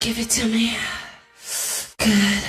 Give it to me. Good.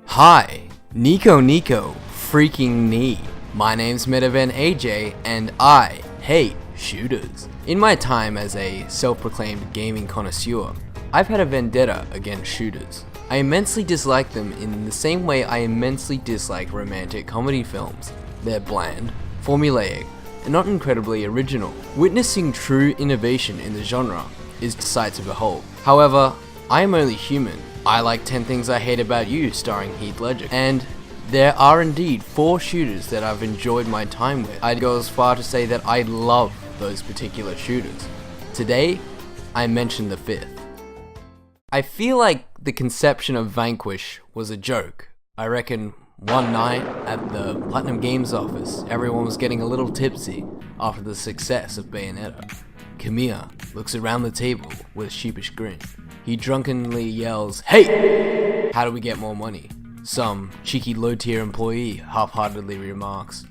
Hi, Nico freaking knee. My name's MetaVanAJ and I hate shooters. In my time as a self-proclaimed gaming connoisseur, I've had a vendetta against shooters. I immensely dislike them in the same way I immensely dislike romantic comedy films. They're bland, formulaic, and not incredibly original. Witnessing true innovation in the genre is a sight to behold. However, I am only human. I like 10 Things I Hate About You starring Heath Ledger, and there are indeed 4 shooters that I've enjoyed my time with. I'd go as far to say that I love those particular shooters. Today, I mention the 5th. I feel like the conception of Vanquish was a joke. I reckon one night at the Platinum Games office, everyone was getting a little tipsy after the success of Bayonetta. Kamiya looks around the table with a sheepish grin. He drunkenly yells, "Hey! How do we get more money?" Some cheeky low-tier employee half-heartedly remarks,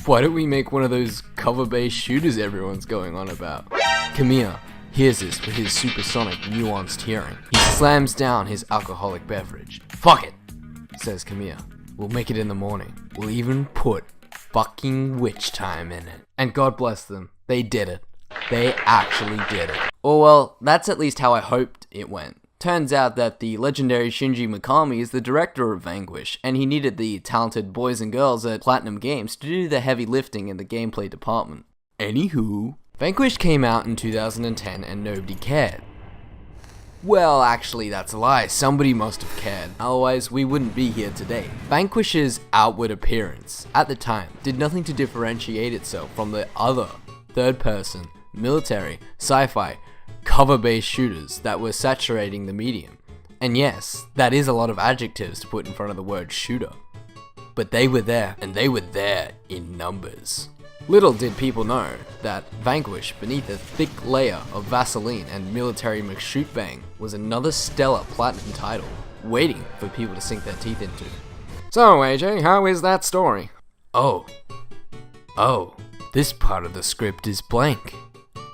"Why don't we make one of those cover-based shooters everyone's going on about?" Kamiya hears this with his supersonic, nuanced hearing. He slams down his alcoholic beverage. "Fuck it," says Kamiya. "We'll make it in the morning. We'll even put fucking witch time in it." And God bless them, they did it. They actually did it. Or well, that's at least how I hoped it went. Turns out that the legendary Shinji Mikami is the director of Vanquish, and he needed the talented boys and girls at Platinum Games to do the heavy lifting in the gameplay department. Anywho, Vanquish came out in 2010 and nobody cared. Well, actually that's a lie, somebody must have cared, otherwise we wouldn't be here today. Vanquish's outward appearance, at the time, did nothing to differentiate itself from the other third-person, military, sci-fi, cover-based shooters that were saturating the medium. And yes, that is a lot of adjectives to put in front of the word shooter. But they were there, and they were there in numbers. Little did people know that Vanquish, beneath a thick layer of Vaseline and military McShootbang, was another stellar platinum title, waiting for people to sink their teeth into. So AJ, how is that story? Oh, this part of the script is blank.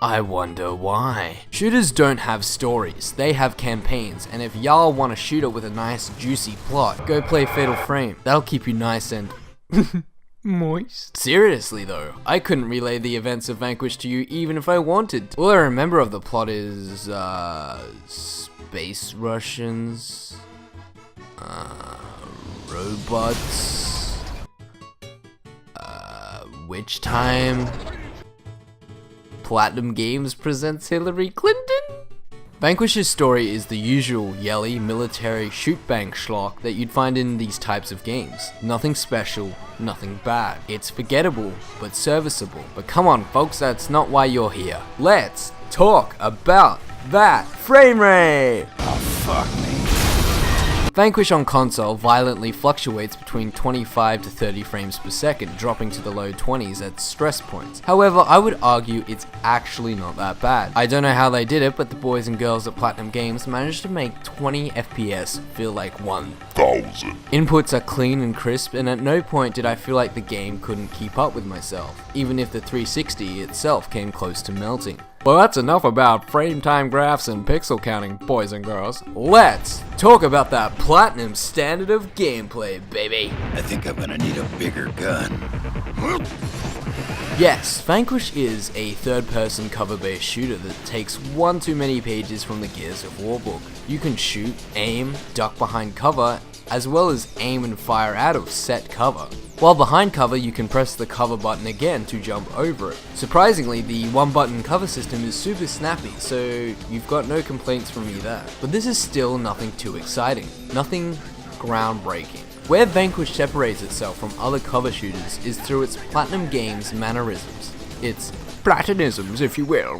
I wonder why. Shooters don't have stories, they have campaigns, and if y'all want a shooter with a nice juicy plot, go play Fatal Frame. That'll keep you nice and moist. Seriously though, I couldn't relay the events of Vanquish to you even if I wanted to. All I remember of the plot is, space Russians, robots, witch time, Platinum Games presents Hillary Clinton? Vanquish's story is the usual yelly military shoot-bang schlock that you'd find in these types of games. Nothing special, nothing bad. It's forgettable, but serviceable. But come on folks, that's not why you're here. Let's talk about that frame rate! Oh fuck me. Vanquish on console violently fluctuates between 25 to 30 frames per second, dropping to the low 20s at stress points. However, I would argue it's actually not that bad. I don't know how they did it, but the boys and girls at Platinum Games managed to make 20 FPS feel like 1,000. Inputs are clean and crisp, and at no point did I feel like the game couldn't keep up with myself, even if the 360 itself came close to melting. Well, that's enough about frame time graphs and pixel counting, boys and girls. Let's talk about that platinum standard of gameplay, baby. I think I'm gonna need a bigger gun. Yes, Vanquish is a third-person cover-based shooter that takes one too many pages from the Gears of War book. You can shoot, aim, duck behind cover, as well as aim and fire out of set cover. While behind cover, you can press the cover button again to jump over it. Surprisingly, the one-button cover system is super snappy, so you've got no complaints from me there. But this is still nothing too exciting, nothing groundbreaking. Where Vanquish separates itself from other cover shooters is through its Platinum Games mannerisms. Its Splatonisms, if you will.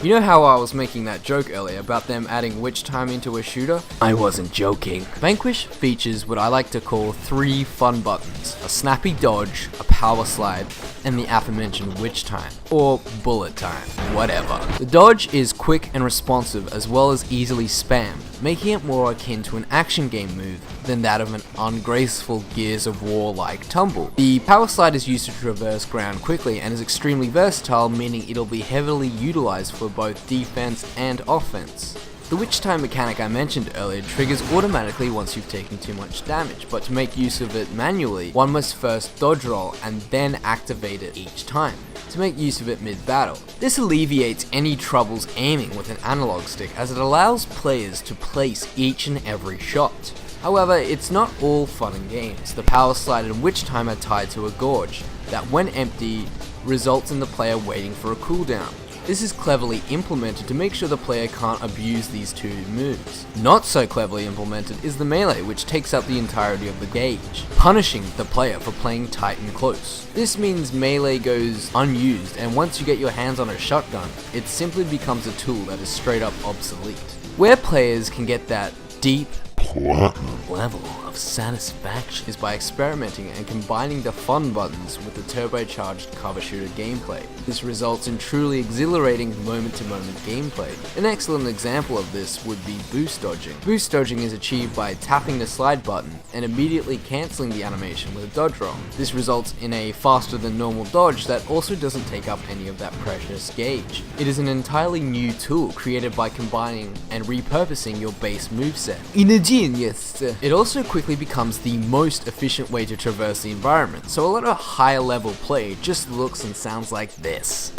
You know how I was making that joke earlier about them adding witch time into a shooter? I wasn't joking. Vanquish features what I like to call 3 fun buttons: a snappy dodge, a power slide, and the aforementioned witch time, or bullet time, whatever. The dodge is quick and responsive as well as easily spammed, making it more akin to an action game move than that of an ungraceful Gears of War-like tumble. The power slide is used to traverse ground quickly and is extremely versatile, meaning it'll be heavily utilized for both defense and offense. The witch time mechanic I mentioned earlier triggers automatically once you've taken too much damage, but to make use of it manually, one must first dodge roll and then activate it each time to make use of it mid-battle. This alleviates any troubles aiming with an analog stick, as it allows players to place each and every shot. However, it's not all fun and games. The power slide and witch time are tied to a gorge that, when empty, results in the player waiting for a cooldown. This is cleverly implemented to make sure the player can't abuse these 2 moves. Not so cleverly implemented is the melee, which takes up the entirety of the gauge, punishing the player for playing tight and close. This means melee goes unused, and once you get your hands on a shotgun, it simply becomes a tool that is straight up obsolete. Where players can get that deep level of satisfaction is by experimenting and combining the fun buttons with the turbocharged cover shooter gameplay. This results in truly exhilarating moment-to-moment gameplay. An excellent example of this would be boost dodging. Boost dodging is achieved by tapping the slide button and immediately cancelling the animation with a dodge roll. This results in a faster than normal dodge that also doesn't take up any of that precious gauge. It is an entirely new tool created by combining and repurposing your base moveset. Ingenious! It also quickly becomes the most efficient way to traverse the environment, so a lot of higher level play just looks and sounds like this.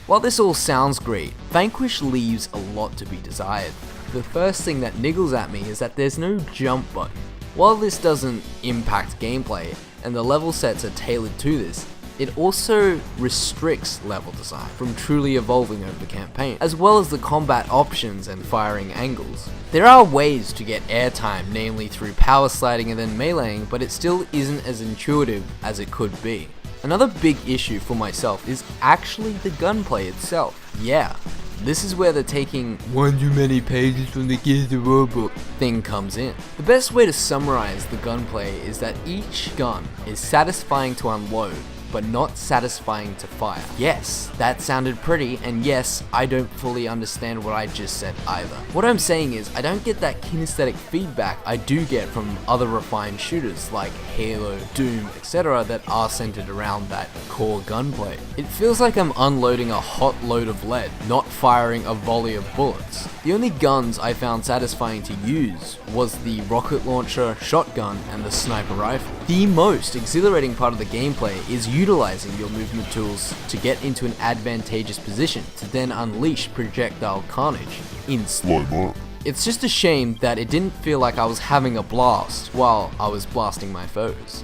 While this all sounds great, Vanquish leaves a lot to be desired. The first thing that niggles at me is that there's no jump button. While this doesn't impact gameplay, and the level sets are tailored to this, it also restricts level design from truly evolving over the campaign, as well as the combat options and firing angles. There are ways to get airtime, namely through power sliding and then meleeing, but it still isn't as intuitive as it could be. Another big issue for myself is actually the gunplay itself. Yeah, this is where the taking one too many pages from the Gears of War book thing comes in. The best way to summarize the gunplay is that each gun is satisfying to unload, but not satisfying to fire. Yes, that sounded pretty, and yes, I don't fully understand what I just said either. What I'm saying is, I don't get that kinesthetic feedback I do get from other refined shooters like Halo, Doom, etc. that are centered around that core gunplay. It feels like I'm unloading a hot load of lead, not firing a volley of bullets. The only guns I found satisfying to use was the rocket launcher, shotgun, and the sniper rifle. The most exhilarating part of the gameplay is utilizing your movement tools to get into an advantageous position to then unleash projectile carnage in slow-mo. It's just a shame that it didn't feel like I was having a blast while I was blasting my foes.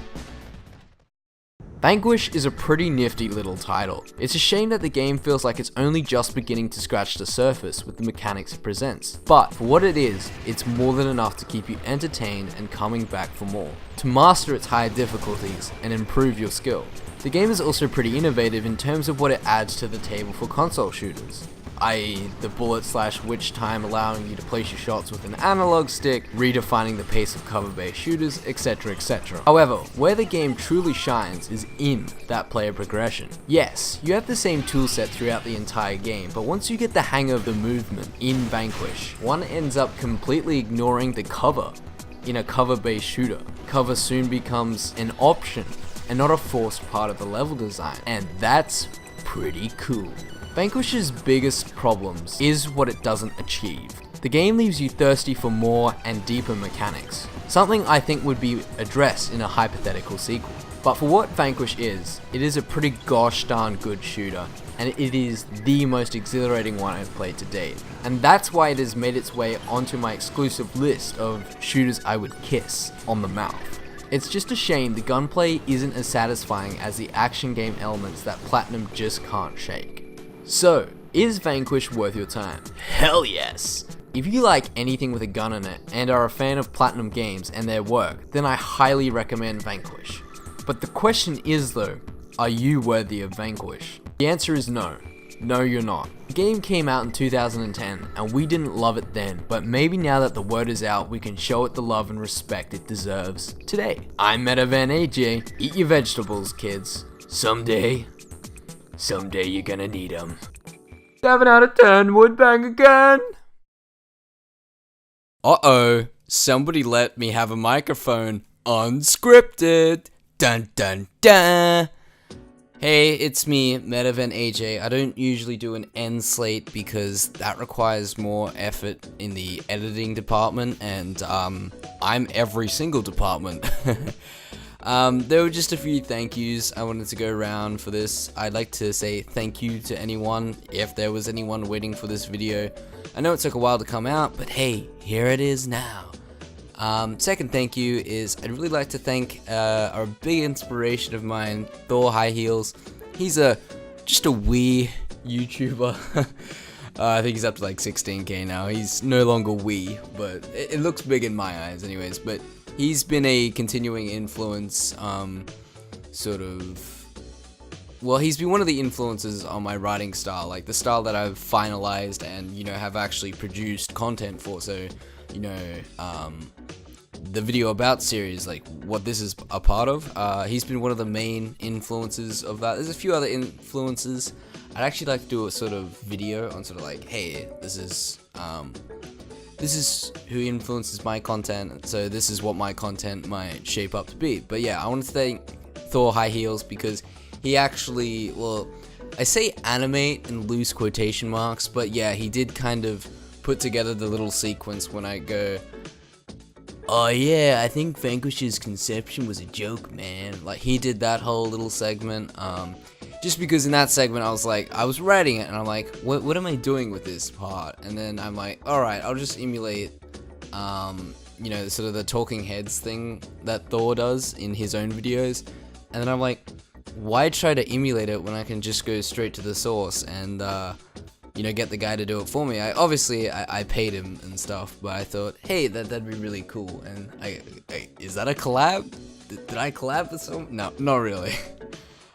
Vanquish is a pretty nifty little title. It's a shame that the game feels like it's only just beginning to scratch the surface with the mechanics it presents, but for what it is, it's more than enough to keep you entertained and coming back for more, to master its higher difficulties and improve your skill. The game is also pretty innovative in terms of what it adds to the table for console shooters, i.e. the bullet/witch time allowing you to place your shots with an analog stick, redefining the pace of cover-based shooters, etc, etc. However, where the game truly shines is in that player progression. Yes, you have the same toolset throughout the entire game, but once you get the hang of the movement in Vanquish, one ends up completely ignoring the cover in a cover-based shooter. Cover soon becomes an option and not a forced part of the level design, and that's pretty cool. Vanquish's biggest problems is what it doesn't achieve. The game leaves you thirsty for more and deeper mechanics, something I think would be addressed in a hypothetical sequel. But for what Vanquish is, it is a pretty gosh darn good shooter, and it is the most exhilarating one I've played to date. And that's why it has made its way onto my exclusive list of shooters I would kiss on the mouth. It's just a shame the gunplay isn't as satisfying as the action game elements that Platinum just can't shake. So, Is Vanquish worth your time? Hell yes! If you like anything with a gun in it and are a fan of Platinum Games and their work, then I highly recommend Vanquish. But the question is though, are you worthy of Vanquish? The answer is no. No, you're not. The game came out in 2010 and we didn't love it then, but maybe now that the word is out, we can show it the love and respect it deserves today. I'm MetaVanAJ. Eat your vegetables, kids. Someday you're gonna need them. 7 out of 10 would bang again. Uh-oh, somebody let me have a microphone unscripted. Dun dun dun. Hey, it's me, MetaVanAJ. I don't usually do an end slate because that requires more effort in the editing department, and I'm every single department. There were just a few thank yous I wanted to go around for this. I'd like to say thank you to anyone, if there was anyone waiting for this video. I know it took a while to come out, but hey, here it is now. Second thank you is I'd really like to thank a big inspiration of mine, Thor High Heels. He's just a wee YouTuber. I think he's up to like 16k now. He's no longer wee, but it looks big in my eyes anyways. But he's been a continuing influence, well, he's been one of the influences on my writing style, like the style that I've finalized and, you know, have actually produced content for. So, you know, the video about series, like what this is a part of, he's been one of the main influences of that. There's a few other influences. I'd actually like to do a sort of video on sort of like, hey, this is who influences my content, so this is what my content might shape up to be. But yeah, I want to thank Thor High Heels because he actually, well, I say animate in loose quotation marks, but yeah, he did kind of put together the little sequence when I go, oh yeah, I think Vanquish's conception was a joke, man. Like, he did that whole little segment, just because in that segment I was writing it and I'm like, what am I doing with this part? And then I'm like, alright, I'll just emulate, you know, sort of the talking heads thing that Thor does in his own videos. And then I'm like, why try to emulate it when I can just go straight to the source and, you know, get the guy to do it for me? I paid him and stuff, but I thought, hey, that'd be really cool. And is that a collab? Did I collab with someone? No, not really.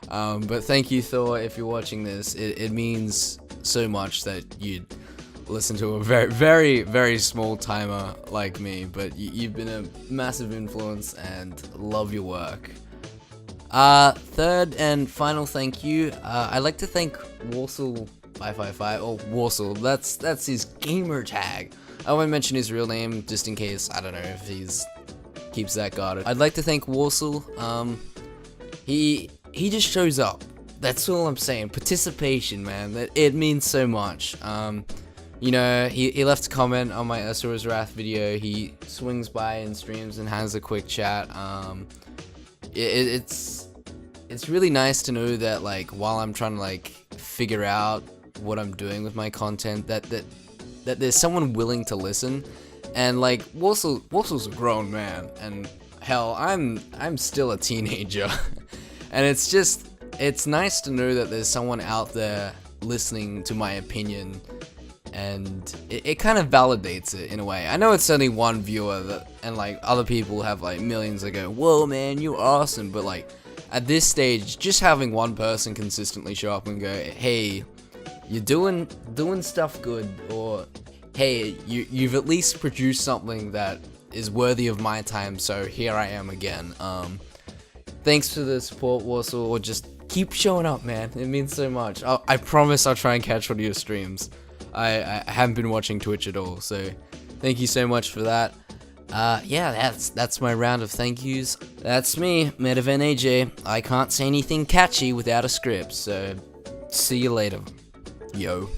But thank you, Thor, if you're watching this. It means so much that you'd listen to a very, very, very small timer like me, but you've been a massive influence and love your work. Third and final thank you, I'd like to thank Warsaw555, or Warsaw, that's his gamer tag. I won't mention his real name just in case, I don't know if he's keeps that guarded. I'd like to thank Warsaw. He just shows up. That's all I'm saying. Participation, man. It means so much. You know, he left a comment on my Asura's Wrath video. He swings by and streams and has a quick chat. It's really nice to know that, like, while I'm trying to like figure out what I'm doing with my content, that there's someone willing to listen. And like, Warsaw's a grown man, and hell, I'm still a teenager. And it's nice to know that there's someone out there listening to my opinion, and it kind of validates it in a way. I know it's only one viewer, and like other people have like millions that go, whoa man, you're awesome, but like at this stage, just having one person consistently show up and go, hey, you're doing stuff good, or hey, you've at least produced something that is worthy of my time, so here I am again. Thanks for the support, Warsaw, or just keep showing up, man. It means so much. I promise I'll try and catch one of your streams. I haven't been watching Twitch at all, so thank you so much for that. Yeah, that's my round of thank yous. That's me, MetaVanAJ. I can't say anything catchy without a script, so see you later. Yo.